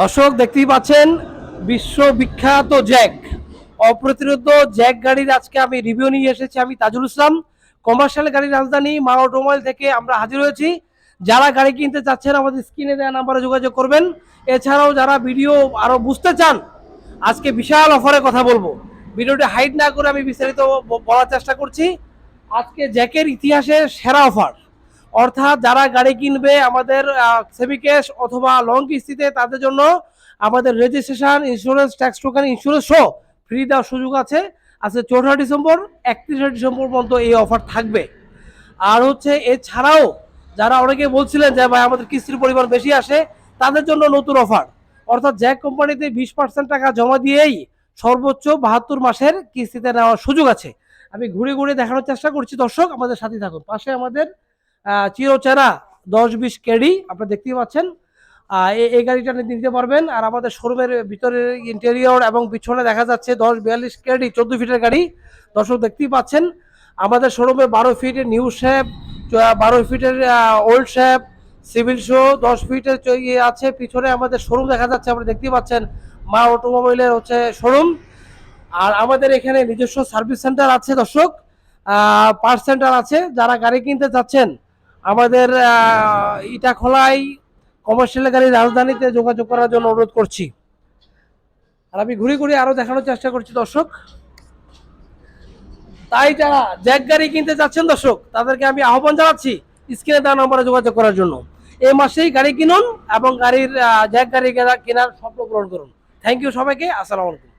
দর্শক দেখতেই পাচ্ছেন বিশ্ববিখ্যাত জ্যাক, অপ্রতিরোধ জ্যাক গাড়ির আজকে আমি রিভিউ নিয়ে এসেছি। আমি তাজুল ইসলাম, কমার্শিয়াল গাড়ির রাজধানী মা অটোমোবাইল থেকে আমরা হাজির হয়েছি। যারা গাড়ি কিনতে চাচ্ছেন আমাদের স্ক্রিনে দেওয়া নাম্বারে যোগাযোগ করবেন। এছাড়াও যারা ভিডিও আরও বুঝতে চান, আজকে বিশাল অফারে কথা বলবো। ভিডিওটি হাইড না করে আমি বিস্তারিত বলার চেষ্টা করছি। আজকে জ্যাকের ইতিহাসে সেরা অফার, অর্থাৎ যারা গাড়ি কিনবে আমাদের সেমি ক্যাশ অথবা লং কিস্তিতে, তাদের জন্য আমাদের registration, insurance, tax token, insurance সহ ফ্রি দেওয়ার সুযোগ আছে। আজকে 4 ডিসেম্বর 31 ডিসেম্বর পর্যন্ত এই অফার থাকবে। আর হচ্ছে এছাড়াও যারা অনেকে বলছিলেন যে ভাই আমাদের কিস্তির পরিমাণ বেশি আসে, তাদের জন্য নতুন অফার, অর্থাৎ জ্যাক কোম্পানিতে 20% টাকা জমা দিয়েই সর্বোচ্চ 72 মাসের কিস্তিতে নেওয়ার সুযোগ আছে। আমি ঘুরে ঘুরে দেখানোর চেষ্টা করছি, দর্শক আমাদের সাথে থাকুন। পাশে আমাদের চিরচেনা 10-20 কেডি আপনারা দেখতেই পাচ্ছেন। এই গাড়িটা নিতে পারবেন। আর আমাদের শোরুমের ভিতরে ইন্টেরিয়র এবং পিছনে দেখা যাচ্ছে 10-42 কেডি 14 ফিটের গাড়ি। দর্শক দেখতেই পাচ্ছেন আমাদের শোরুমে 12 ফিটের নিউ শেপ, 12 ফিটের ওল্ড শেপ, সিভিল শো, 10 ফিটের ইয়ে আছে। পিছনে আমাদের শোরুম দেখা যাচ্ছে, আপনারা দেখতেই পাচ্ছেন মা অটোমোবাইলের হচ্ছে শোরুম। আর আমাদের এখানে নিজস্ব সার্ভিস সেন্টার আছে দর্শক, পার্ট সেন্টার আছে। যারা গাড়ি কিনতে চাচ্ছেন আমাদের ইটাখোলায় কমার্শিয়াল গাড়ির রাজধানীতে যোগাযোগ করার জন্য অনুরোধ করছি। আর আমি ঘুরে ঘুরে আরো দেখানোর চেষ্টা করছি দর্শক। তাই যারা জ্যাক গাড়ি কিনতে চাচ্ছেন দর্শক, তাদেরকে আমি আহ্বান জানাচ্ছি স্ক্রিনে দেওয়া নম্বরে যোগাযোগ করার জন্য। এই মাসেই গাড়ি কিনুন এবং গাড়ির জ্যাক গাড়ি কেনার স্বপ্ন পূরণ করুন। থ্যাংক ইউ সবাইকে, আসসালামু আলাইকুম।